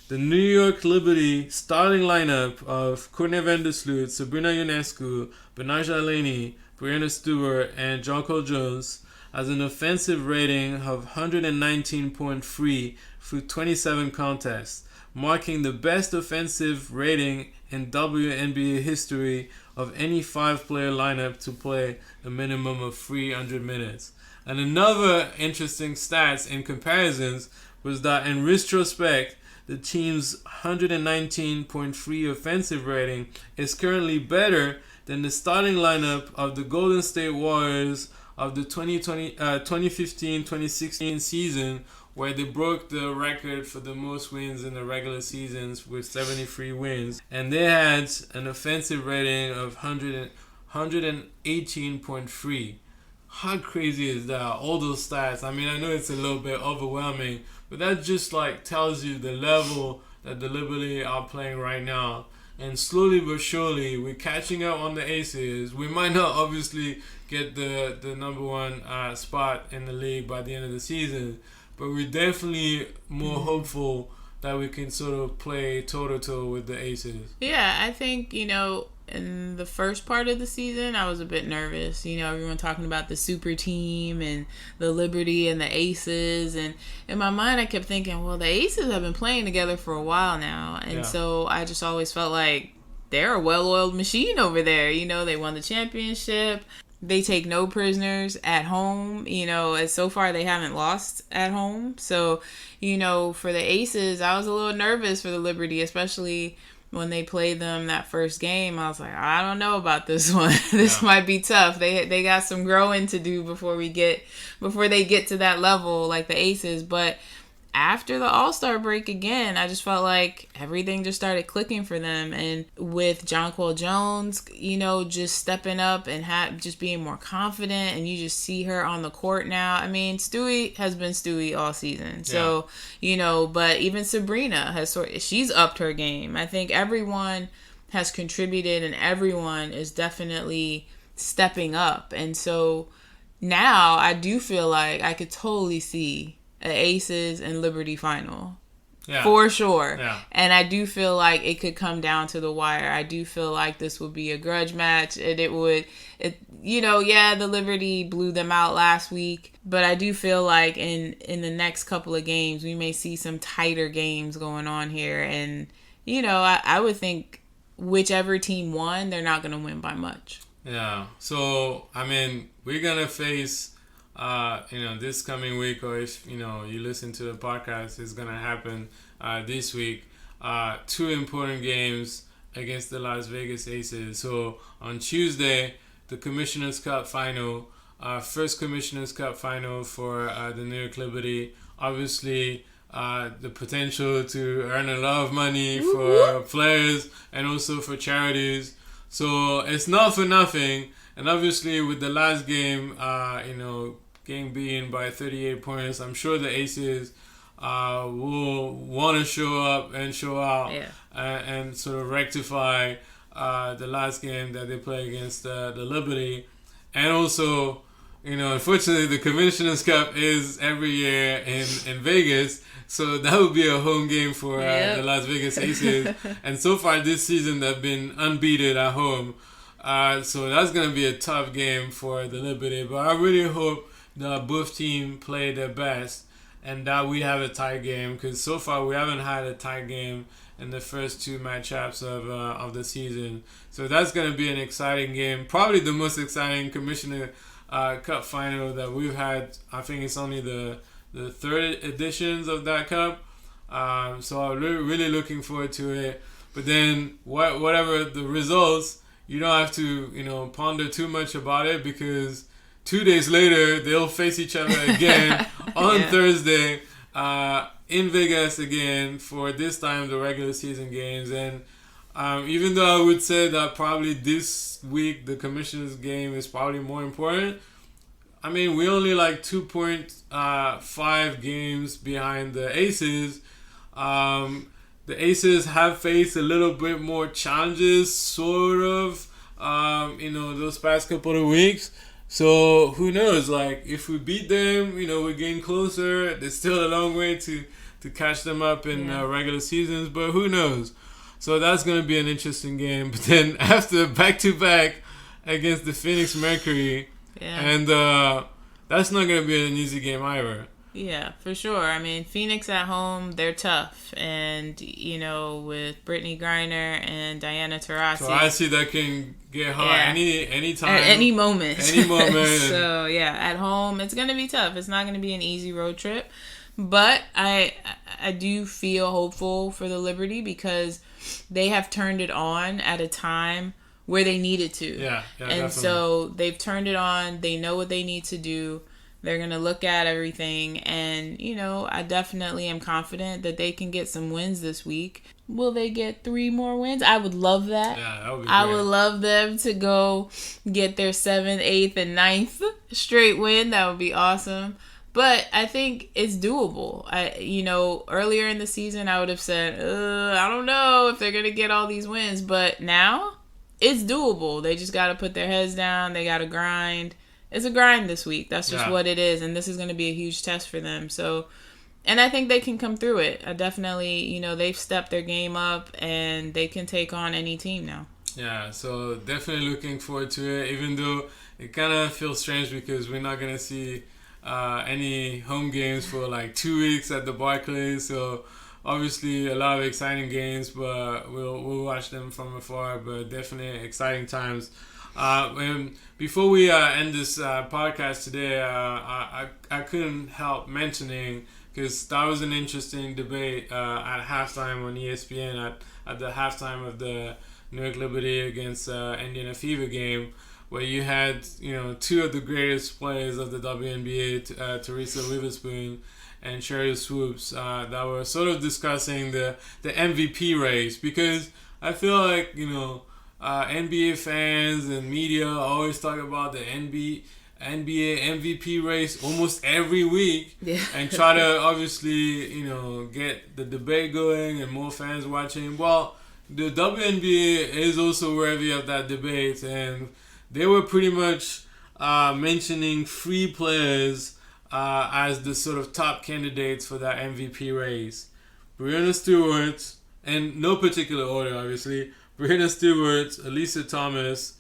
the New York Liberty starting lineup of Courtney Vandersloot, Sabrina Ionescu, Benaja Laney, Breanna Stewart, and Jonquel Jones has an offensive rating of 119.3 through 27 contests, marking the best offensive rating in WNBA history of any 5-player lineup to play a minimum of 300 minutes. And another interesting stats in comparisons was that in retrospect, the team's 119.3 offensive rating is currently better than the starting lineup of the Golden State Warriors of the 2015-2016 season, where they broke the record for the most wins in the regular seasons with 73 wins. And they had an offensive rating of 118.3. How crazy is that? All those stats. I mean, I know it's a little bit overwhelming, but that just tells you the level that the Liberty are playing right now. And slowly but surely, we're catching up on the Aces. We might not obviously get the number 1 spot in the league by the end of the season, but we're definitely more hopeful that we can sort of play toe-to-toe with the Aces. Yeah, I think, in the first part of the season, I was a bit nervous. Everyone talking about the super team and the Liberty and the Aces. And in my mind, I kept thinking, well, the Aces have been playing together for a while now. And so I just always felt like they're a well-oiled machine over there. They won the championship. They take no prisoners at home. As so far they haven't lost at home. So, for the Aces, I was a little nervous for the Liberty, especially when they played them that first game. I was like, I don't know about this one. This might be tough. They got some growing to do before they get to that level like the Aces. But after the All-Star break again, I just felt like everything just started clicking for them. And with Jonquel Jones, just stepping up and just being more confident, and you just see her on the court now. I mean, Stewie has been Stewie all season. So, but even Sabrina she's upped her game. I think everyone has contributed and everyone is definitely stepping up. And so now I do feel like I could totally see an Aces and Liberty final. Yeah. For sure. Yeah. And I do feel like it could come down to the wire. I do feel like this would be a grudge match, and the Liberty blew them out last week, but I do feel like in the next couple of games, we may see some tighter games going on here. And, I would think whichever team won, they're not going to win by much. Yeah. So, I mean, we're going to face this coming week, or if, you listen to the podcast, it's going to happen this week. 2 important games against the Las Vegas Aces. So on Tuesday, the Commissioner's Cup final, first Commissioner's Cup final for the New York Liberty. Obviously, the potential to earn a lot of money for players and also for charities. So it's not for nothing. And obviously with the last game, getting beaten by 38 points, I'm sure the Aces will want to show up and show out and sort of rectify the last game that they play against the Liberty. And also, unfortunately, the Commissioner's Cup is every year in Vegas. So that would be a home game for the Las Vegas Aces. And so far this season, they've been unbeaten at home. So that's going to be a tough game for the Liberty. But I really hope that both teams play their best and that we have a tight game. Because so far we haven't had a tight game in the first two matchups of the season. So that's going to be an exciting game. Probably the most exciting Commissioner Cup final that we've had. I think it's only the third editions of that cup. So I'm really looking forward to it. But then whatever the results, you don't have to ponder too much about it, because 2 days later they'll face each other again on Thursday in Vegas again for this time the regular season games. And even though I would say that probably this week the Commissioner's game is probably more important, I mean, we're only like 2.5 games behind the Aces. The Aces have faced a little bit more challenges, sort of, those past couple of weeks. So who knows? Like, if we beat them, we're getting closer. There's still a long way to catch them up in regular seasons, but who knows? So that's going to be an interesting game. But then after back-to-back against the Phoenix Mercury, and that's not going to be an easy game either. Yeah, for sure. I mean, Phoenix at home, they're tough. And, with Brittany Griner and Diana Taurasi. Taurasi, that can get hot any time. At any moment. Any moment. So, at home, it's going to be tough. It's not going to be an easy road trip. But I do feel hopeful for the Liberty, because they have turned it on at a time where they needed to. Yeah, and definitely. So they've turned it on. They know what they need to do. They're going to look at everything. And, I definitely am confident that they can get some wins this week. Will they get 3 more wins? I would love that. Yeah, that would be great. I would love them to go get their 7th, 8th, and 9th straight win. That would be awesome. But I think it's doable. Earlier in the season, I would have said, I don't know if they're going to get all these wins. But now, it's doable. They just got to put their heads down. They got to grind. It's a grind this week. That's just what it is. And this is going to be a huge test for them. So, and I think they can come through it. I definitely, they've stepped their game up and they can take on any team now. Yeah, so definitely looking forward to it, even though it kind of feels strange because we're not going to see any home games for like 2 weeks at the Barclays. So obviously a lot of exciting games, but we'll watch them from afar. But definitely exciting times. And before we end this podcast today, I couldn't help mentioning, because that was an interesting debate at halftime on ESPN at the halftime of the New York Liberty against Indiana Fever game, where you had 2 of the greatest players of the WNBA, Teresa Witherspoon and Cheryl Swoops, that were sort of discussing the MVP race, because I feel like NBA fans and media always talk about the NBA MVP race almost every week, and try to obviously get the debate going and more fans watching. Well, the WNBA is also worthy of that debate, and they were pretty much mentioning 3 players as the sort of top candidates for that MVP race. Breanna Stewart, and no particular order obviously, Breanna Stewart, Alyssa Thomas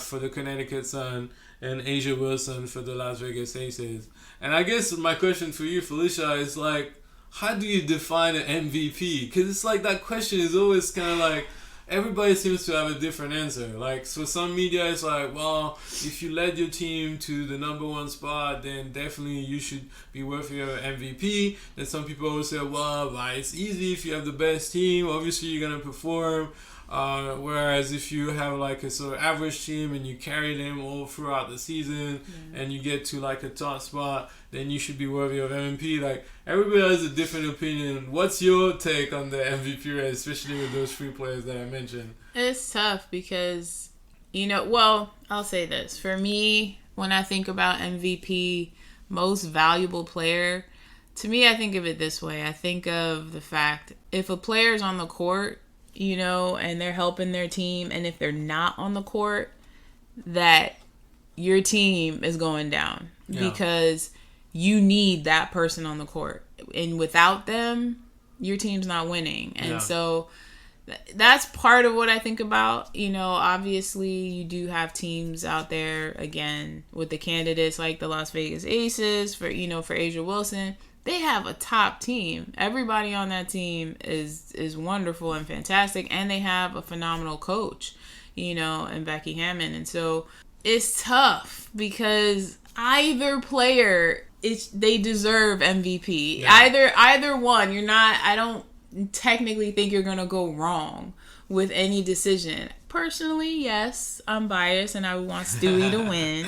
for the Connecticut Sun, and A'ja Wilson for the Las Vegas Aces. And I guess my question for you, Felicia, is like, how do you define an MVP? Because it's like that question is always kind of like, everybody seems to have a different answer. Like, for some media, it's like, well, if you led your team to the number 1 spot, then definitely you should be worthy of an MVP. Then some people will say, well, it's easy if you have the best team. Obviously, you're going to perform. Whereas if you have like a sort of average team and you carry them all throughout the season and you get to like a top spot, then you should be worthy of MVP. Like, everybody has a different opinion. What's your take on the MVP race, especially with those 3 players that I mentioned? It's tough because, well, I'll say this. For me, when I think about MVP, most valuable player, to me, I think of it this way. I think of the fact, if a player's on the court, and they're helping their team, and if they're not on the court, that your team is going down because you need that person on the court. And without them, your team's not winning. And so that's part of what I think about. Obviously you do have teams out there, again, with the candidates like the Las Vegas Aces for Asia Wilson. They have a top team. Everybody on that team is wonderful and fantastic, and they have a phenomenal coach, and Becky Hammond. And so it's tough because either player, they deserve MVP. Yeah. Either one. I don't technically think you're gonna go wrong with any decision. Personally, yes, I'm biased and I would want Stewie to win.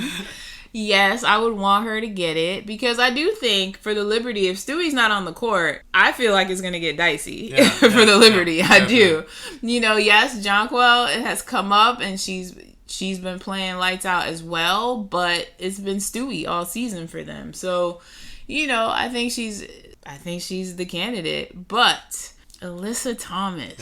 Yes, I would want her to get it because I do think for the Liberty, if Stewie's not on the court, I feel like it's going to get dicey for the Liberty. I do. Yes, Jonquel, it has come up and she's been playing lights out as well, but it's been Stewie all season for them. So, I think she's the candidate, but Alyssa Thomas.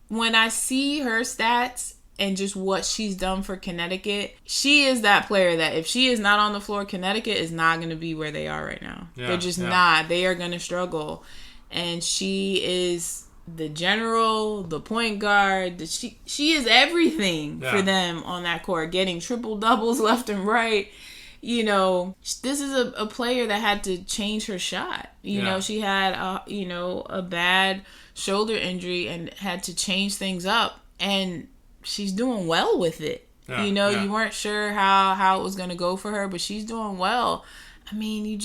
When I see her stats and just what she's done for Connecticut, she is that player that if she is not on the floor, Connecticut is not going to be where they are right now. They're just not. They are going to struggle. And she is the general, the point guard. She is everything for them on that court, getting triple doubles left and right. This is a player that had to change her shot. She had a bad shoulder injury and had to change things up, and she's doing well with it. You weren't sure how it was going to go for her, but she's doing well. I mean,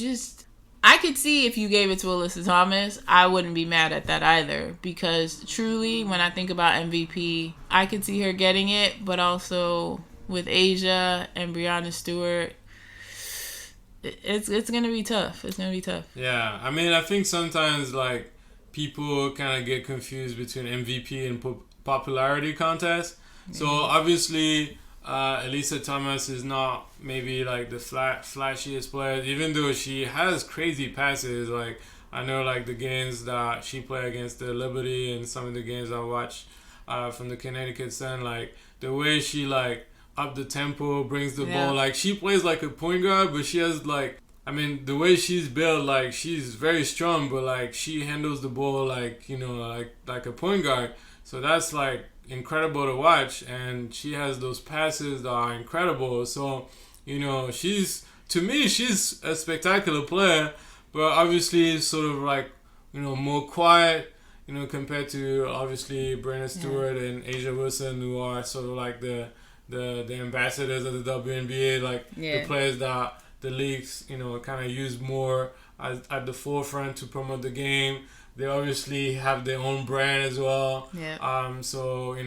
I could see if you gave it to Alyssa Thomas, I wouldn't be mad at that either, because truly, when I think about MVP, I could see her getting it, but also with Asia and Breanna Stewart, it's going to be tough. It's going to be tough. Yeah, I mean, I think sometimes, like, people kind of get confused between MVP and popularity contest. So obviously, Alyssa Thomas is not maybe like the flashiest player, even though she has crazy passes. Like, I know like the games that she played against the Liberty and some of the games I watched from the Connecticut Sun, like the way she like up the tempo, brings the ball. Like, she plays like a point guard, but she has like, I mean, the way she's built, like, she's very strong, but like she handles the ball like, like a point guard. So that's like incredible to watch, and she has those passes that are incredible. So, she's a spectacular player, but obviously sort of like, more quiet, compared to obviously Breanna Stewart and Asia Wilson, who are sort of like the ambassadors of the WNBA, like the players that the leagues, kind of use more at the forefront to promote the game. They obviously have their own brand as well. So,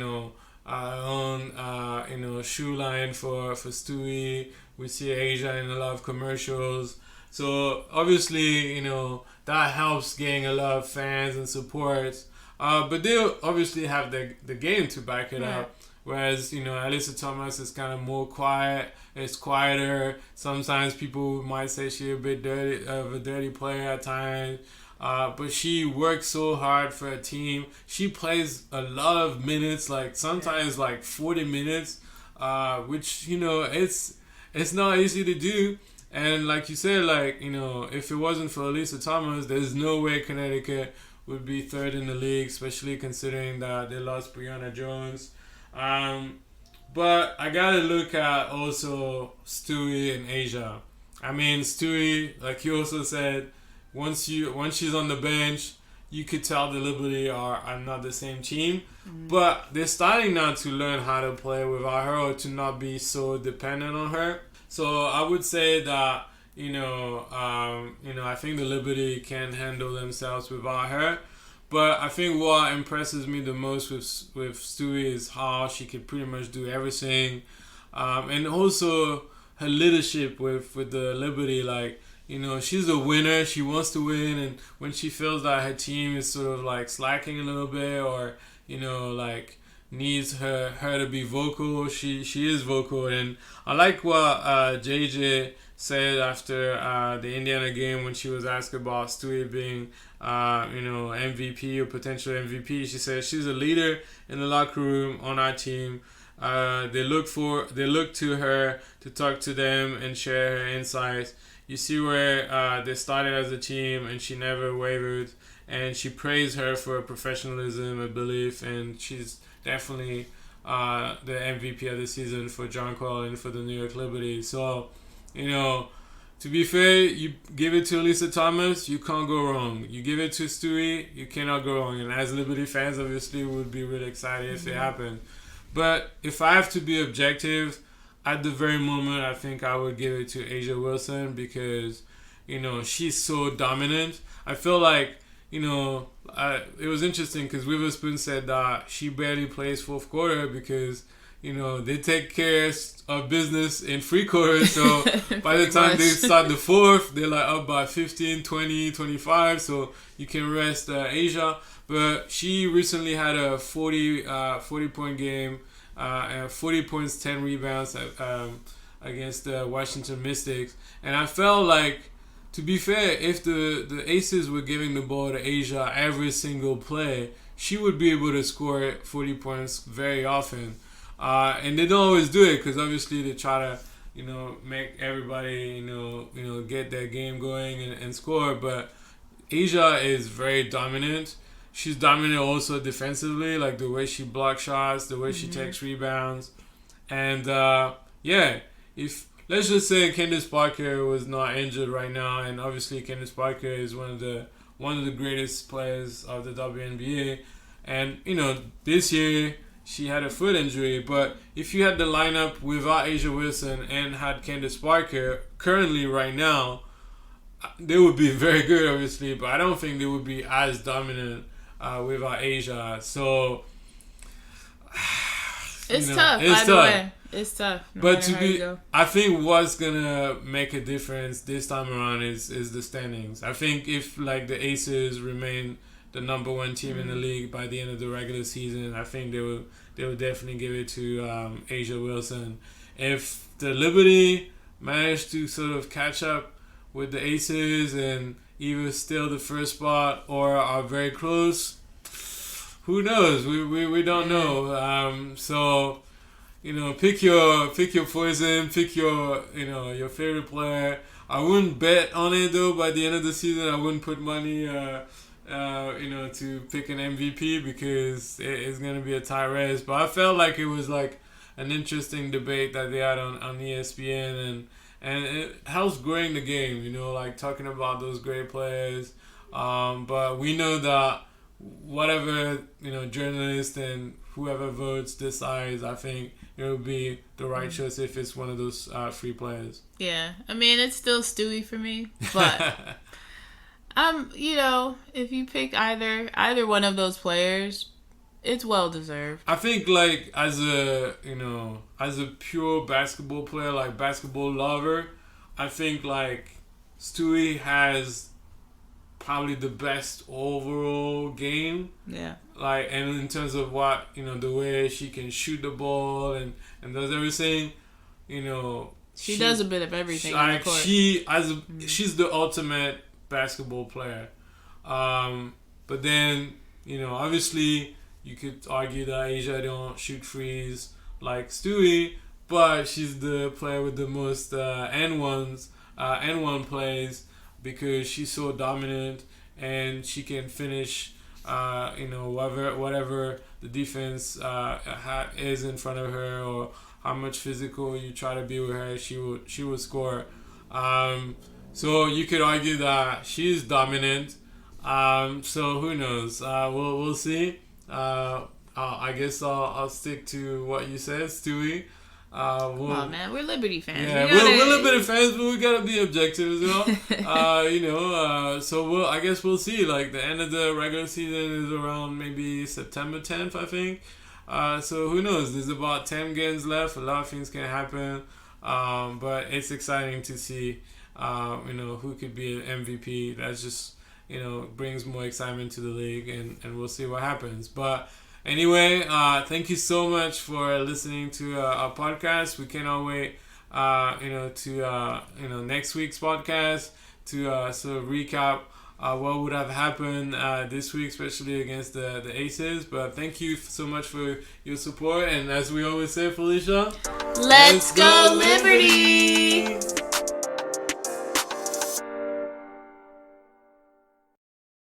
our own, shoe line for Stewie. We see Asia in a lot of commercials. So, obviously, that helps getting a lot of fans and support. But they obviously have the game to back it up. Whereas, Alyssa Thomas is kind of more quiet. It's quieter. Sometimes people might say she's a bit dirty player at times. But she works so hard for a team. She plays a lot of minutes, like sometimes like 40 minutes, which, it's not easy to do. And like you said, like, if it wasn't for Alyssa Thomas, there's no way Connecticut would be third in the league, especially considering that they lost Brianna Jones. But I gotta look at also Stewie and Asia. I mean, Stewie, like you also said, once she's on the bench, you could tell the Liberty are not the same team. But they're starting now to learn how to play without her, or to not be so dependent on her. So I would say that, I think the Liberty can handle themselves without her. But I think what impresses me the most with Stewie is how she could pretty much do everything, and also her leadership with the Liberty. Like, you know, she's a winner. She wants to win, and when she feels that her team is sort of like slacking a little bit, or, you know, like needs her to be vocal, she is vocal. And I like what JJ said after the Indiana game when she was asked about Stewie being MVP or potential MVP. She said she's a leader in the locker room on our team. They look to her to talk to them and share her insights. You see where they started as a team, and she never wavered. And she praised her for her professionalism and belief, and she's definitely the MVP of the season for Jonquil and for the New York Liberty. So, you know, to be fair, you give it to Alyssa Thomas, you can't go wrong. You give it to Stewie, you cannot go wrong. And as Liberty fans, obviously, we would be really excited if it happened. But if I have to be objective, at the very moment, I think I would give it to A'ja Wilson because, you know, she's so dominant. I feel like, you know, it was interesting because Witherspoon said that she barely plays fourth quarter because, you know, they take care of business in free quarters. So by the time they start the fourth, they're like up by 15, 20, 25. So you can rest A'ja. But she recently had a 40-point game, 40 points, 10 rebounds against the Washington Mystics. And I felt like, to be fair, if the Aces were giving the ball to A'ja every single play, she would be able to score 40 points very often. And they don't always do it because obviously they try to, you know, make everybody, you know, get their game going and score. But A'ja is very dominant. She's dominant also defensively, like the way she blocks shots, the way she takes rebounds. And if let's just say Candace Parker was not injured right now, and obviously Candace Parker is one of the greatest players of the WNBA. And, you know, this year she had a foot injury, but if you had the lineup without A'ja Wilson and had Candace Parker currently right now, they would be very good, obviously, but I don't think they would be as dominant without A'ja. So it's tough. It's tough. It's tough. But I think what's gonna make a difference this time around is the standings. I think if like the Aces remain the number one team in the league by the end of the regular season, I think they will definitely give it to A'ja Wilson. If the Liberty manage to sort of catch up with the Aces and either steal the first spot or are very close, who knows? We don't know. So, you know, pick your poison, pick your favorite player. I wouldn't bet on it though. By the end of the season, I wouldn't put money to pick an MVP because it's gonna be a tie race. But I felt like it was like an interesting debate that they had on ESPN, and it helps growing the game, you know, like talking about those great players. But we know that whatever, you know, journalists and whoever votes decides, I think it will be the right choice if it's one of those free players. Yeah, I mean, it's still Stewie for me, but you know, if you pick either one of those players, it's well deserved. I think like as a pure basketball player, like basketball lover, I think like Stewie has probably the best overall game. Yeah. Like, and in terms of what, you know, the way she can shoot the ball and does everything, you know. She does a bit of everything on the court. She's the ultimate basketball player. But then, you know, obviously you could argue that A'ja don't shoot threes like Stewie, but she's the player with the most N1 plays because she's so dominant and she can finish, whatever the defense is in front of her, or how much physical you try to be with her, she would score. So you could argue that she's dominant. So who knows? We'll see. I guess I'll stick to what you said, Stewie. Oh man, we're Liberty fans. Yeah, we're Liberty fans, but we gotta be objective as well. So I guess we'll see. Like the end of the regular season is around maybe September 10th, I think. So who knows? There's about 10 games left. A lot of things can happen. But it's exciting to see, who could be an MVP. That's just, brings more excitement to the league, and we'll see what happens. But anyway, thank you so much for listening to our podcast. We cannot wait, to next week's podcast to sort of recap what would have happened this week, especially against the Aces. But thank you so much for your support. And as we always say, Felicia, let's go Liberty!